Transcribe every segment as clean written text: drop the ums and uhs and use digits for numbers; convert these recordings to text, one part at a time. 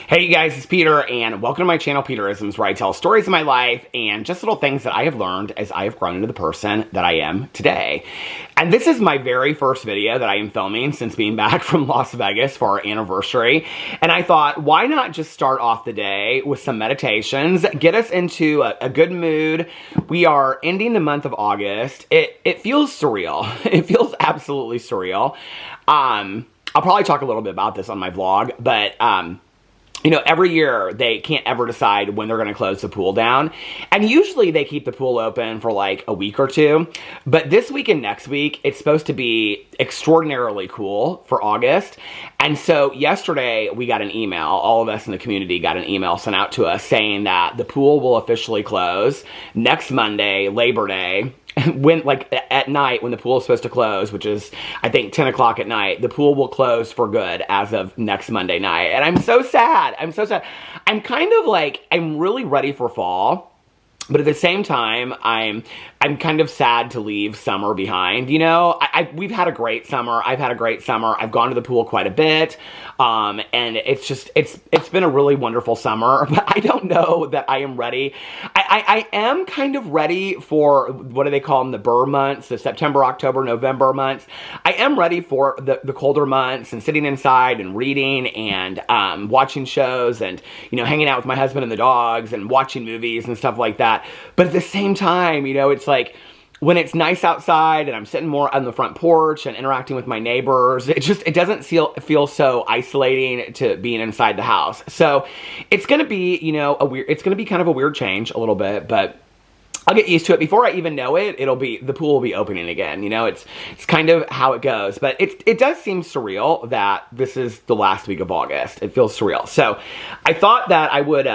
Hey you guys, it's Peter, and welcome to my channel, Peterisms, where I tell stories of my life and just little things that I have learned as I have grown into the person that I am today. And this is my very first video that I am filming since being back from Las Vegas for our anniversary. And I thought, why not just start off the day with some meditations, get us into a good mood. We are ending the month of August. It feels surreal. It feels absolutely surreal. I'll probably talk a little bit about this on my vlog, but you know, every year they can't ever decide when they're going to close the pool down. And usually they keep the pool open for like a week or two. But this week and next week, it's supposed to be extraordinarily cool for August. And so yesterday we got an email, all of us in the community got an email sent out to us saying that the pool will officially close next Monday, Labor Day. When, like, at night, when the pool is supposed to close, which is, I think, 10 o'clock at night, the pool will close for good as of next Monday night. And I'm so sad. I'm so sad. I'm kind of like, I'm really ready for fall. But at the same time, I'm kind of sad to leave summer behind. You know, we've had a great summer. I've had a great summer. I've gone to the pool quite a bit. And it's been a really wonderful summer, but I don't know that I am ready. I am kind of ready for, what do they call them? The Burr months, the September, October, November months. I am ready for the colder months and sitting inside and reading and, watching shows and, you know, hanging out with my husband and the dogs and watching movies and stuff like that. But at the same time, you know, it's like when it's nice outside and I'm sitting more on the front porch and interacting with my neighbors, it doesn't feel so isolating to being inside the house. So it's going to be, you know, it's going to be kind of a weird change a little bit, but I'll get used to it. Before I even know it, the pool will be opening again. You know, it's kind of how it goes. But it does seem surreal that this is the last week of August. It feels surreal. So I thought that I would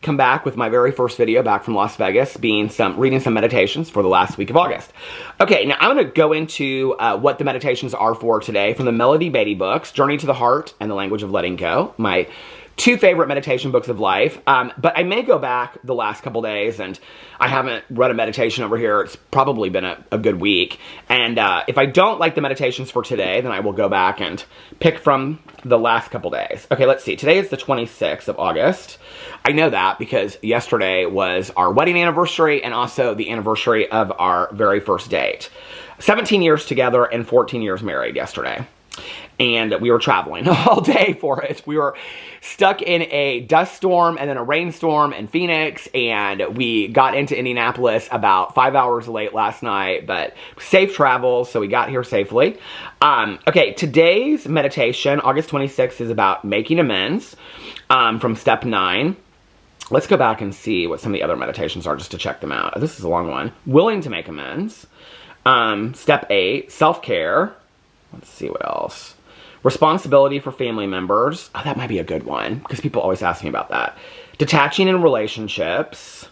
come back with my very first video back from Las Vegas, reading some meditations for the last week of August. Okay, now I'm going to go into what the meditations are for today from the Melody Beatty books, Journey to the Heart and the Language of Letting Go, my two favorite meditation books of life. But I may go back the last couple days, and I haven't read a meditation over here. It's probably been a good week. And if I don't like the meditations for today, then I will go back and pick from the last couple days. Okay, let's see. Today is the 26th of August. I know that because yesterday was our wedding anniversary and also the anniversary of our very first date. 17 years together and 14 years married yesterday. And we were traveling all day for it. We were stuck in a dust storm and then a rainstorm in Phoenix, and we got into Indianapolis about 5 hours late last night, but safe travels, so we got here safely. Okay, today's meditation, August 26th, is about making amends from step 9. Let's go back and see what some of the other meditations are just to check them out. This is a long one. Willing to make amends. Step 8, self-care. Let's see what else. Responsibility for family members. Oh, that might be a good one because people always ask me about that. Detaching in relationships.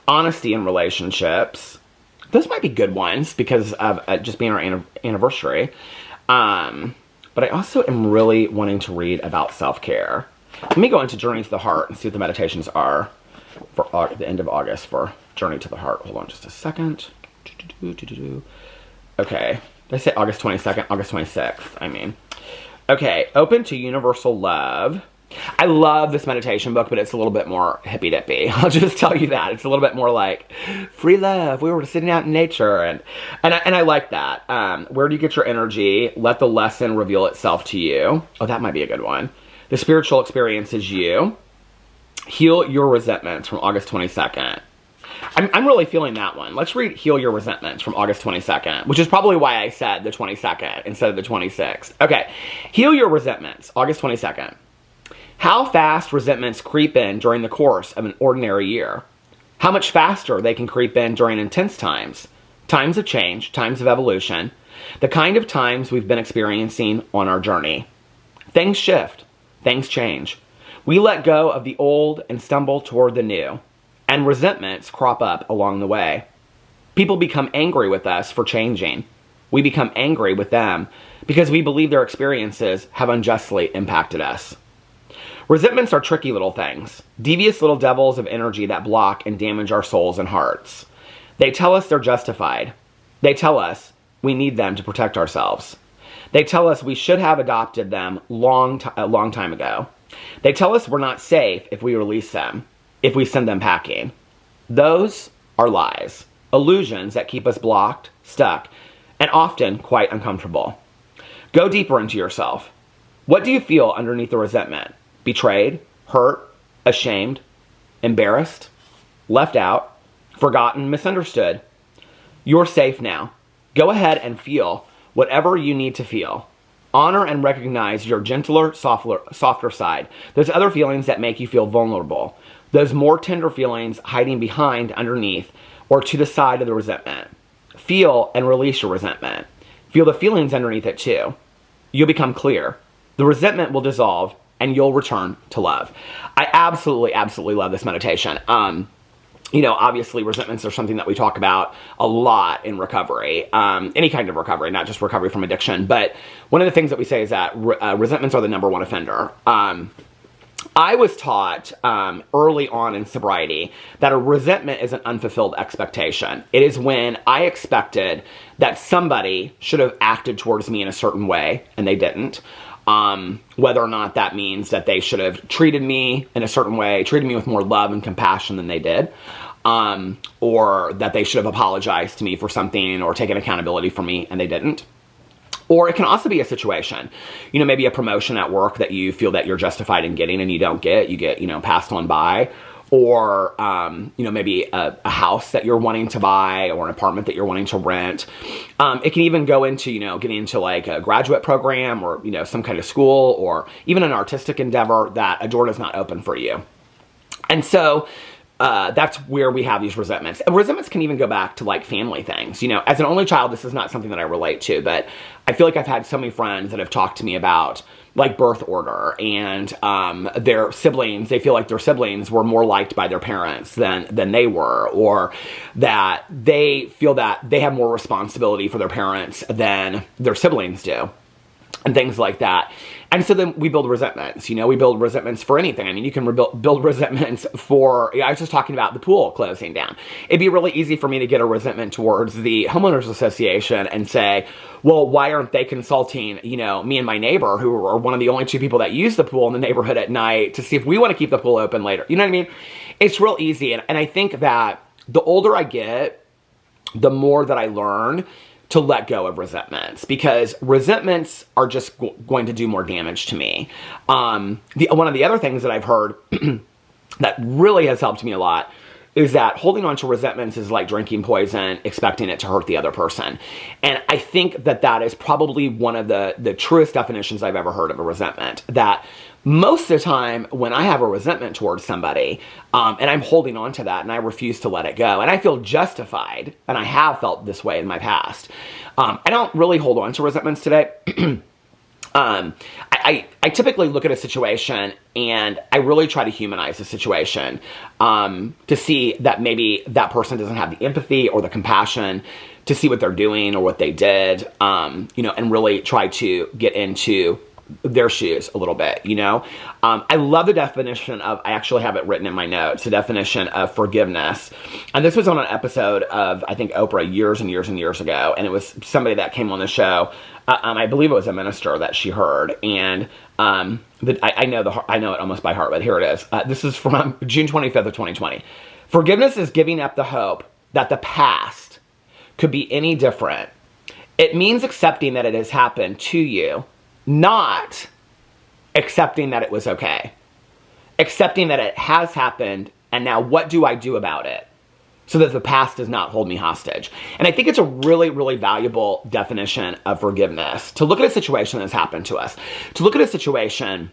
Honesty in relationships. Those might be good ones because of just being our anniversary. But I also am really wanting to read about self-care. Let me go into Journey to the Heart and see what the meditations are for the end of August for Journey to the Heart. Hold on just a second. Okay. Did I say August 22nd? August 26th, I mean. Okay, Open to Universal Love. I love this meditation book, but it's a little bit more hippy-dippy. I'll just tell you that. It's a little bit more like, free love, we were sitting out in nature, and I like that. Where do you get your energy? Let the lesson reveal itself to you. Oh, that might be a good one. The spiritual experience is you. Heal your resentments from August 22nd. I'm really feeling that one. Let's read Heal Your Resentments from August 22nd, which is probably why I said the 22nd instead of the 26th. Okay, Heal Your Resentments, August 22nd. How fast resentments creep in during the course of an ordinary year. How much faster they can creep in during intense times. Times of change, times of evolution. The kind of times we've been experiencing on our journey. Things shift. Things change. We let go of the old and stumble toward the new. And resentments crop up along the way. People become angry with us for changing. We become angry with them because we believe their experiences have unjustly impacted us. Resentments are tricky little things, devious little devils of energy that block and damage our souls and hearts. They tell us they're justified. They tell us we need them to protect ourselves. They tell us we should have adopted them a long time ago. They tell us we're not safe if we release them, if we send them packing. Those are lies, illusions that keep us blocked, stuck, and often quite uncomfortable. Go deeper into yourself. What do you feel underneath the resentment? Betrayed, hurt, ashamed, embarrassed, left out, forgotten, misunderstood. You're safe now. Go ahead and feel whatever you need to feel. Honor and recognize your gentler, softer side. Those other feelings that make you feel vulnerable. Those more tender feelings hiding behind, underneath, or to the side of the resentment. Feel and release your resentment. Feel the feelings underneath it too. You'll become clear. The resentment will dissolve and you'll return to love. I absolutely, absolutely love this meditation. Obviously resentments are something that we talk about a lot in recovery, any kind of recovery, not just recovery from addiction. But one of the things that we say is that resentments are the number one offender. I was taught early on in sobriety that a resentment is an unfulfilled expectation. It is when I expected that somebody should have acted towards me in a certain way and they didn't. Whether or not that means that they should have treated me in a certain way, treated me with more love and compassion than they did, or that they should have apologized to me for something or taken accountability for me and they didn't. Or it can also be a situation, maybe a promotion at work that you feel that you're justified in getting and you don't get, passed on by. Or, maybe a house that you're wanting to buy or an apartment that you're wanting to rent. It can even go into, getting into like a graduate program or, some kind of school or even an artistic endeavor that a door does not open for you. And so that's where we have these resentments. And resentments can even go back to like family things. As an only child, this is not something that I relate to, but I feel like I've had so many friends that have talked to me about like birth order and their siblings. They feel like their siblings were more liked by their parents than they were, or that they feel that they have more responsibility for their parents than their siblings do, and things like that. And so then we build resentments, we build resentments for anything. I mean, you can build resentments for, I was just talking about the pool closing down. It'd be really easy for me to get a resentment towards the homeowners association and say, well, why aren't they consulting, me and my neighbor, who are one of the only two people that use the pool in the neighborhood at night, to see if we want to keep the pool open later. You know what I mean? It's real easy. And I think that the older I get, the more that I learn to let go of resentments, because resentments are just going to do more damage to me. One of the other things that I've heard that really has helped me a lot is that holding on to resentments is like drinking poison, expecting it to hurt the other person. And I think that that is probably one of the truest definitions I've ever heard of a resentment. That most of the time when I have a resentment towards somebody, and I'm holding on to that and I refuse to let it go, and I feel justified, and I have felt this way in my past, I don't really hold on to resentments today. I typically look at a situation and I really try to humanize the situation, to see that maybe that person doesn't have the empathy or the compassion to see what they're doing or what they did, and really try to get into their shoes a little bit, I love the definition of, I actually have it written in my notes, the definition of forgiveness. And this was on an episode of, I think, Oprah years and years and years ago. And it was somebody that came on the show. I believe it was a minister that she heard. And I know it almost by heart, but here it is. This is from June 25th of 2020. Forgiveness is giving up the hope that the past could be any different. It means accepting that it has happened to you, not accepting that it was okay. Accepting that it has happened, and now what do I do about it so that the past does not hold me hostage? And I think it's a really, really valuable definition of forgiveness, to look at a situation that's happened to us, to look at a situation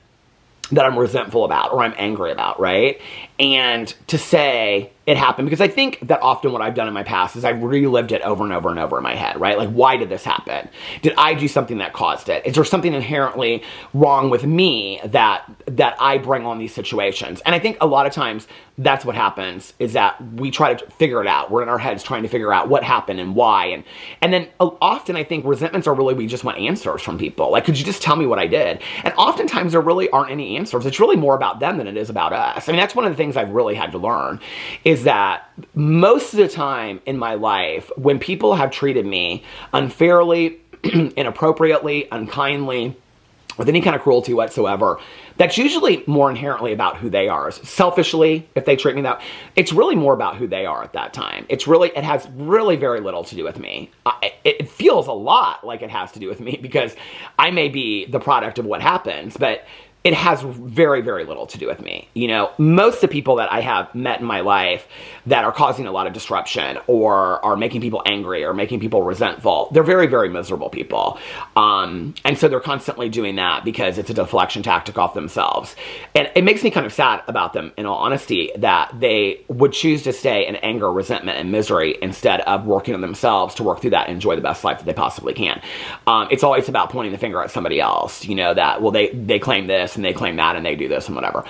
that I'm resentful about or I'm angry about, right? And to say it happened, because I think that often what I've done in my past is I've relived it over and over and over in my head, right? Like, why did this happen? Did I do something that caused it? Is there something inherently wrong with me that I bring on these situations? And I think a lot of times that's what happens, is that we try to figure it out. We're in our heads trying to figure out what happened and why. And then often I think resentments are really, we just want answers from people. Like, could you just tell me what I did? And oftentimes there really aren't any answers. It's really more about them than it is about us. I mean, that's one of the things I've really had to learn, is that most of the time in my life, when people have treated me unfairly, inappropriately, unkindly, with any kind of cruelty whatsoever, that's usually more inherently about who they are. Selfishly, if they treat me that, it's really more about who they are at that time. It has really very little to do with me. It feels a lot like it has to do with me because I may be the product of what happens, but it has very, very little to do with me. You know, most of the people that I have met in my life that are causing a lot of disruption or are making people angry or making people resentful, they're very, very miserable people. And so they're constantly doing that because it's a deflection tactic off themselves. And it makes me kind of sad about them, in all honesty, that they would choose to stay in anger, resentment, and misery instead of working on themselves to work through that and enjoy the best life that they possibly can. It's always about pointing the finger at somebody else, you know, that, well, they claim this and they claim that and they do this and whatever,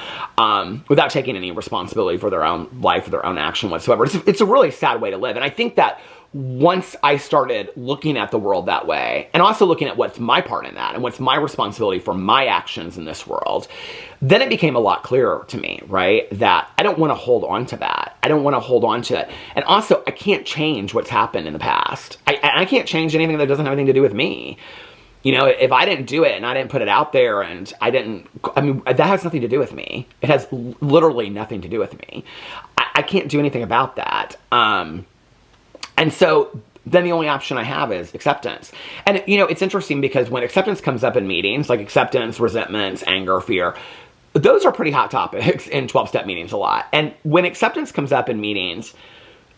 without taking any responsibility for their own life or their own action whatsoever. It's a really sad way to live. And I think that once I started looking at the world that way, and also looking at what's my part in that and what's my responsibility for my actions in this world, then it became a lot clearer to me, right? That I don't want to hold on to that. I don't want to hold on to it. And also, I can't change what's happened in the past. I can't change anything that doesn't have anything to do with me. You know, if I didn't do it and I didn't put it out there and I mean, that has nothing to do with me. It has literally nothing to do with me. I can't do anything about that. And so then the only option I have is acceptance. And, you know, it's interesting because when acceptance comes up in meetings, like acceptance, resentments, anger, fear, those are pretty hot topics in 12-step meetings a lot. And when acceptance comes up in meetings,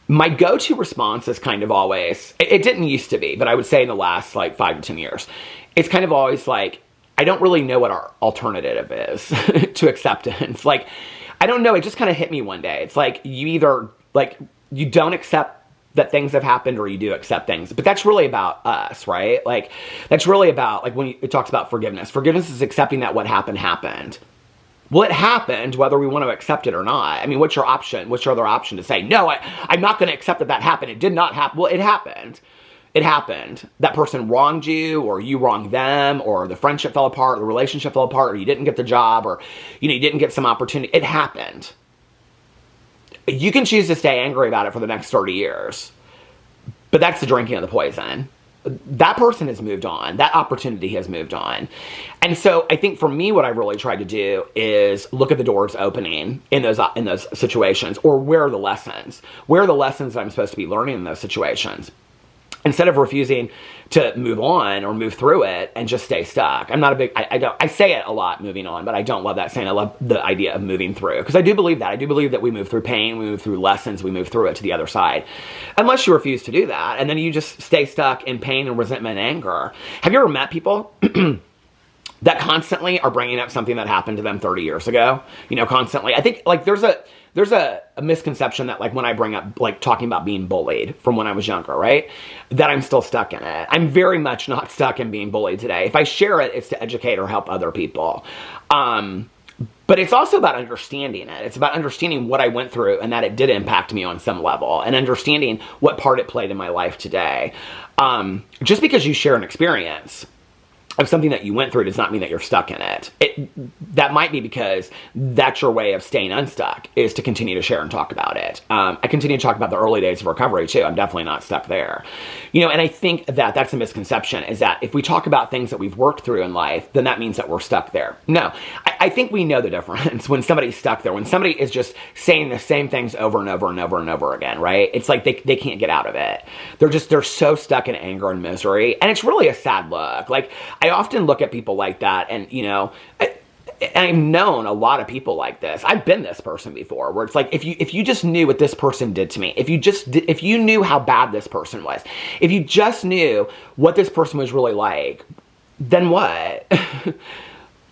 my go-to response is kind of always, it didn't used to be, but I would say in the last like 5 to 10 years, it's kind of always like, I don't really know what our alternative is to acceptance. Like, I don't know. It just kind of hit me one day. It's like, you either, like, you don't accept that things have happened or you do accept things. But that's really about us, right? Like, that's really about, like, when it talks about forgiveness. Forgiveness is accepting that what happened, happened. Well, it happened, whether we want to accept it or not. I mean, what's your option? What's your other option to say, no, I'm not going to accept that that happened. It did not happen. Well, it happened. It happened. That person wronged you, or you wronged them, or the friendship fell apart, or the relationship fell apart, or you didn't get the job, or, you know, you didn't get some opportunity. It happened. You can choose to stay angry about it for the next 30 years. But that's the drinking of the poison. That person has moved on. That opportunity has moved on. And so I think for me, what I really tried to do is look at the doors opening in those situations, or where are the lessons? Where are the lessons that I'm supposed to be learning in those situations? Instead of refusing to move on or move through it and just stay stuck. I'm not a big, I say it a lot, moving on, but I don't love that saying. I love the idea of moving through, because I do believe that. I do believe that we move through pain, we move through lessons, we move through it to the other side. Unless you refuse to do that, and then you just stay stuck in pain and resentment and anger. Have you ever met people that constantly are bringing up something that happened to them 30 years ago? You know, constantly. I think, like, there's a misconception that, like, when I bring up, like, talking about being bullied from when I was younger, right, that I'm still stuck in it. I'm very much not stuck in being bullied today. If I share it, it's to educate or help other people. But it's also about understanding it. It's about understanding what I went through and that it did impact me on some level, and understanding what part it played in my life today. Just because you share an experience of something that you went through does not mean that you're stuck in it. That might be because that's your way of staying unstuck, is to continue to share and talk about it. I continue to talk about the early days of recovery too. I'm definitely not stuck there. You know, and I think that that's a misconception, is that if we talk about things that we've worked through in life, then that means that we're stuck there. No, I think we know the difference when somebody's stuck there, when somebody is just saying the same things over and over and over and over again, right? It's like they can't get out of it. They're so stuck in anger and misery. And it's really a sad look. Like, I often look at people like that, and, you know, I've known a lot of people like this. I've been this person before, where it's like, if you just knew what this person did to me, if you knew how bad this person was, if you just knew what this person was really like, then what?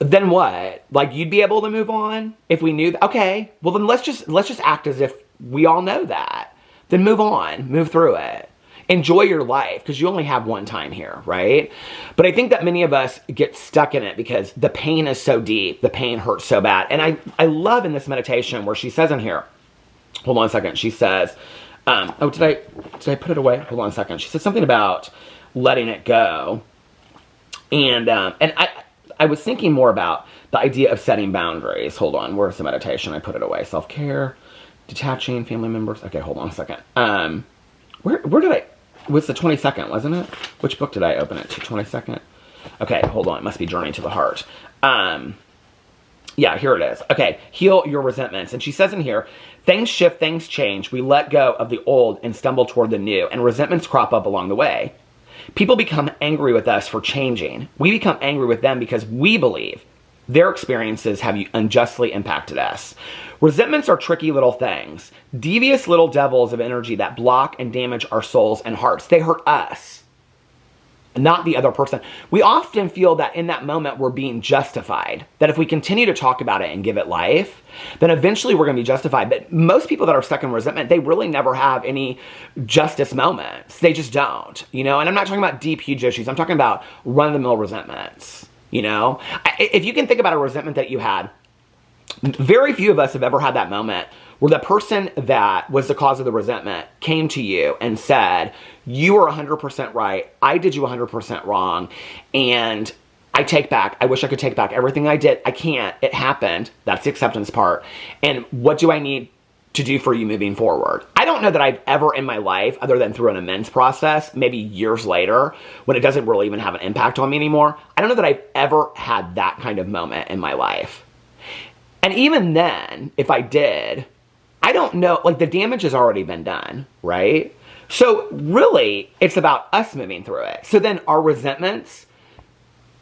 Then what? Like, you'd be able to move on if we knew that? Okay, well then let's just act as if we all know that. Then move on, move through it. Enjoy your life, because you only have one time here, right? But I think that many of us get stuck in it because the pain is so deep, the pain hurts so bad. And I love in this meditation where she says in here, hold on a second, she says, oh, did I put it away? Hold on a second. She said something about letting it go. And I was thinking more about the idea of setting boundaries. Hold on, where's the meditation? I put it away. Self-care, detaching, family members. Okay, hold on a second. Where did I... It was the 22nd, wasn't it? Which book did I open it to? 22nd? Okay, hold on. It must be Journey to the Heart. Yeah, here it is. Okay, heal your resentments. And she says in here, things shift, things change. We let go of the old and stumble toward the new, and resentments crop up along the way. People become angry with us for changing. We become angry with them because we believe their experiences have unjustly impacted us. Resentments are tricky little things, devious little devils of energy that block and damage our souls and hearts. They hurt us, not the other person. We often feel that in that moment we're being justified, that if we continue to talk about it and give it life, then eventually we're going to be justified. But most people that are stuck in resentment, they really never have any justice moments. They just don't, you know? And I'm not talking about deep, huge issues. I'm talking about run-of-the-mill resentments, you know? If you can think about a resentment that you had, very few of us have ever had that moment where the person that was the cause of the resentment came to you and said, you are 100% right, I did you 100% wrong, and I wish I could take back everything I did. I can't. It happened. That's the acceptance part. And what do I need to do for you moving forward? I don't know that I've ever in my life, other than through an amends process, maybe years later, when it doesn't really even have an impact on me anymore, I don't know that I've ever had that kind of moment in my life. And even then, if I did, I don't know, like the damage has already been done, right? So really, it's about us moving through it. So then our resentments,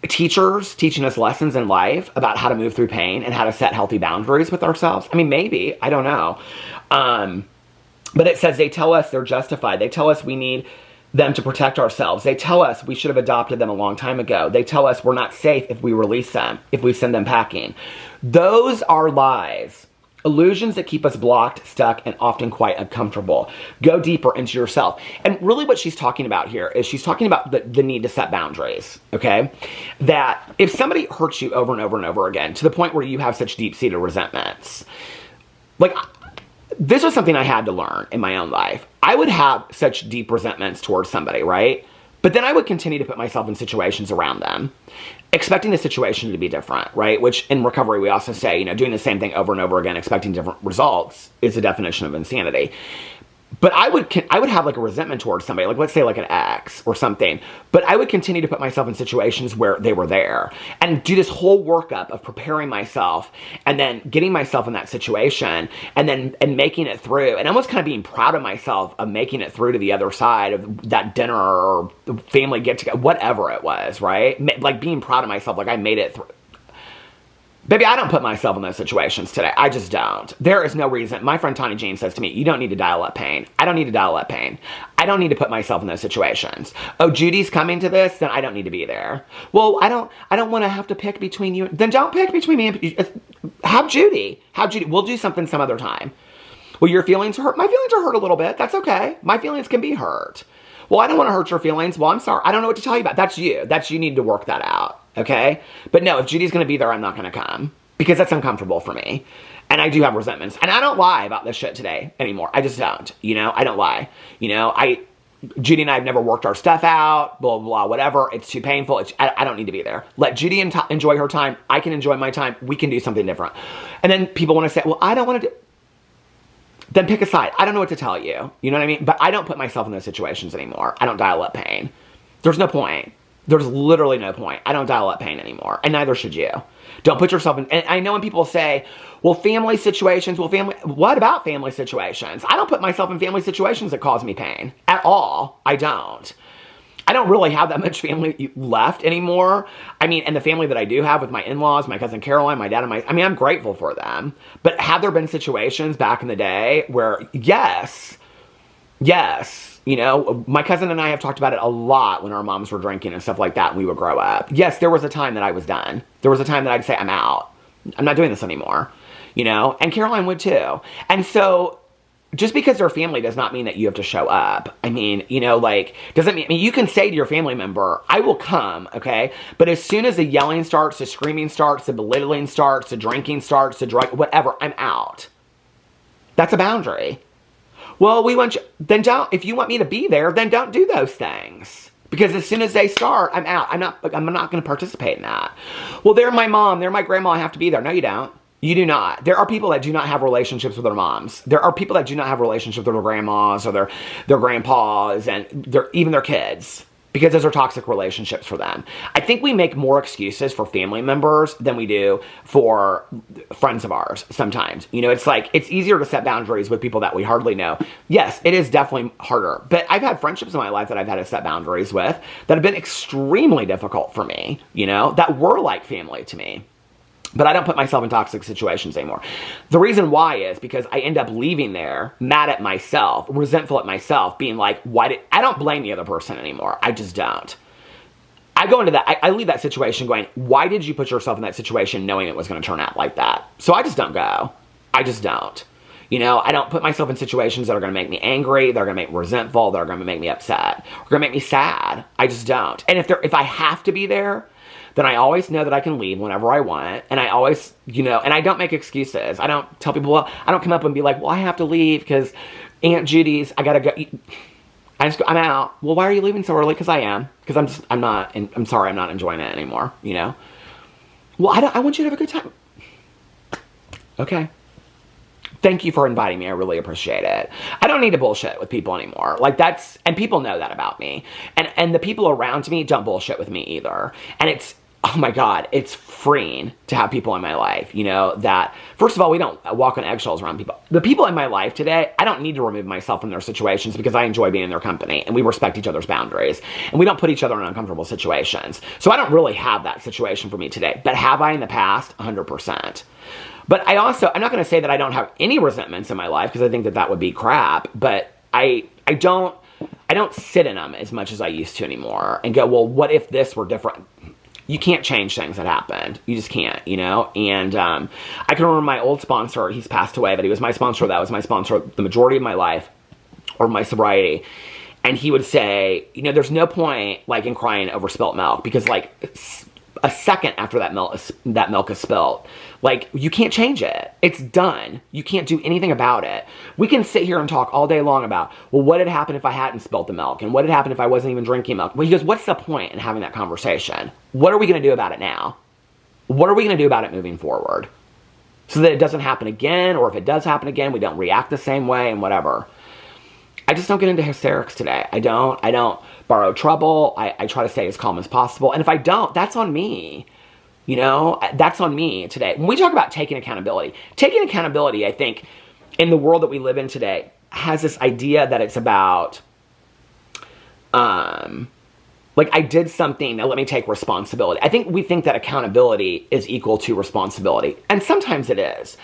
teachers teaching us lessons in life about how to move through pain and how to set healthy boundaries with ourselves. I mean, maybe, I don't know. But it says they tell us they're justified. They tell us we need them to protect ourselves. They tell us we should have adopted them a long time ago. They tell us we're not safe if we release them, if we send them packing. Those are lies. Illusions that keep us blocked, stuck, and often quite uncomfortable. Go deeper into yourself. And really what she's talking about here is she's talking about the need to set boundaries, okay? That if somebody hurts you over and over and over again, to the point where you have such deep-seated resentments, like, this was something I had to learn in my own life. I would have such deep resentments towards somebody, right? But then I would continue to put myself in situations around them, expecting the situation to be different, right? Which in recovery, we also say, you know, doing the same thing over and over again, expecting different results is a definition of insanity. But I would have like a resentment towards somebody, like let's say like an ex or something, but I would continue to put myself in situations where they were there and do this whole workup of preparing myself and then getting myself in that situation and making it through and almost kind of being proud of myself of making it through to the other side of that dinner or family get together, whatever it was, right? Like being proud of myself, like I made it through. Baby, I don't put myself in those situations today. I just don't. There is no reason. My friend Tawny Jean says to me, you don't need to dial up pain. I don't need to dial up pain. I don't need to put myself in those situations. Oh, Judy's coming to this? Then I don't need to be there. Well, I don't want to have to pick between you. Then don't pick between me and have Judy. Have Judy. We'll do something some other time. Well, your feelings hurt. My feelings are hurt a little bit. That's okay. My feelings can be hurt. Well, I don't want to hurt your feelings. Well, I'm sorry. I don't know what to tell you about. That's you. You need to work that out. Okay? But no, if Judy's going to be there, I'm not going to come. Because that's uncomfortable for me. And I do have resentments. And I don't lie about this shit today anymore. I just don't. You know? I don't lie. You know? Judy and I have never worked our stuff out. Blah, blah, blah, whatever. It's too painful. I don't need to be there. Let Judy enjoy her time. I can enjoy my time. We can do something different. And then people want to say, well, I don't want to do... Then pick a side. I don't know what to tell you. You know what I mean? But I don't put myself in those situations anymore. I don't dial up pain. There's no point. There's literally no point. I don't dial up pain anymore. And neither should you. Don't put yourself in... And I know when people say, well, family situations, what about family situations? I don't put myself in family situations that cause me pain. At all. I don't. I don't really have that much family left anymore. I mean, and the family that I do have with my in-laws, my cousin Caroline, my dad, and I'm grateful for them. But have there been situations back in the day where, yes, you know, my cousin and I have talked about it a lot when our moms were drinking and stuff like that and we would grow up. Yes, there was a time that I was done. There was a time that I'd say, I'm out. I'm not doing this anymore. You know, and Caroline would too. And so... just because they're family does not mean that you have to show up. I mean, you know, like, doesn't mean, I mean, you can say to your family member, I will come, okay? But as soon as the yelling starts, the screaming starts, the belittling starts, the drinking starts, the drug, whatever, I'm out. That's a boundary. Well, we want you, then don't, if you want me to be there, then don't do those things. Because as soon as they start, I'm out. I'm not going to participate in that. Well, they're my mom, they're my grandma, I have to be there. No, you don't. You do not. There are people that do not have relationships with their moms. There are people that do not have relationships with their grandmas or their grandpas and even their kids because those are toxic relationships for them. I think we make more excuses for family members than we do for friends of ours sometimes. You know, it's like, it's easier to set boundaries with people that we hardly know. Yes, it is definitely harder, but I've had friendships in my life that I've had to set boundaries with that have been extremely difficult for me, you know, that were like family to me. But I don't put myself in toxic situations anymore. The reason why is because I end up leaving there mad at myself, resentful at myself, being like, I don't blame the other person anymore. I just don't. I go into that, I leave that situation going, why did you put yourself in that situation knowing it was going to turn out like that? So I just don't go. I just don't. You know, I don't put myself in situations that are going to make me angry, that are going to make me resentful, that are going to make me upset, or going to make me sad. I just don't. And if I have to be there, then I always know that I can leave whenever I want. And I always, you know, and I don't make excuses. I don't tell people, well, I don't come up and be like, well, I have to leave because Aunt Judy's, I got to go. I'm out. Well, why are you leaving so early? Because I am. Because I'm sorry, I'm not enjoying it anymore, you know? Well, I want you to have a good time. Okay. Thank you for inviting me. I really appreciate it. I don't need to bullshit with people anymore. Like and people know that about me. And the people around me don't bullshit with me either. And it's, oh my God, it's freeing to have people in my life, you know, that, first of all, we don't walk on eggshells around people. The people in my life today, I don't need to remove myself from their situations because I enjoy being in their company and we respect each other's boundaries and we don't put each other in uncomfortable situations. So I don't really have that situation for me today, but have I in the past? 100%. But I'm not going to say that I don't have any resentments in my life because I think that would be crap, but I don't sit in them as much as I used to anymore and go, well, what if this were different? You can't change things that happened. You just can't, you know? And I can remember my old sponsor, he's passed away, but he was my sponsor. That was my sponsor the majority of my life, or my sobriety. And he would say, you know, there's no point like in crying over spilt milk because like a second after that milk is spilt, like you can't change it. It's done. You can't do anything about it. We can sit here and talk all day long about, well, what had happened if I hadn't spilt the milk? And what had happened if I wasn't even drinking milk? Well, he goes, what's the point in having that conversation? What are we going to do about it now? What are we going to do about it moving forward? So that it doesn't happen again, or if it does happen again, we don't react the same way and whatever. I just don't get into hysterics today. I don't borrow trouble. I try to stay as calm as possible. And if I don't, that's on me. You know, that's on me today. When we talk about taking accountability, I think, in the world that we live in today, has this idea that it's about, like, I did something, now let me take responsibility. I think we think that accountability is equal to responsibility. And sometimes it is.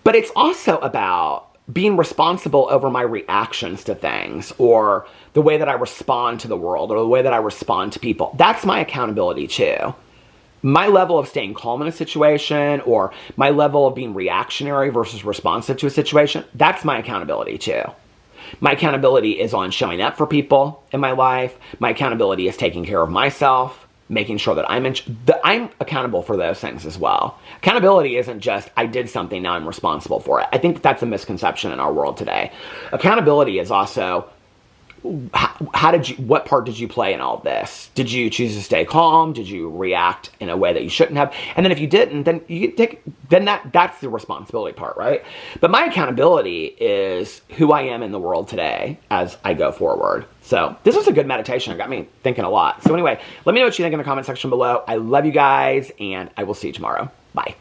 But it's also about being responsible over my reactions to things, or the way that I respond to the world, or the way that I respond to people. That's my accountability too. My level of staying calm in a situation, or my level of being reactionary versus responsive to a situation, that's my accountability too. My accountability is on showing up for people in my life. My accountability is taking care of myself, making sure that I'm accountable for those things as well. Accountability isn't just, I did something, now I'm responsible for it. I think that's a misconception in our world today. Accountability is also, what part did you play in all of this? Did you choose to stay calm? Did you react in a way that you shouldn't have? And then if you didn't, then that's the responsibility part, right? But my accountability is who I am in the world today as I go forward. So this was a good meditation. It got me thinking a lot. So anyway, let me know what you think in the comment section below. I love you guys, and I will see you tomorrow. Bye.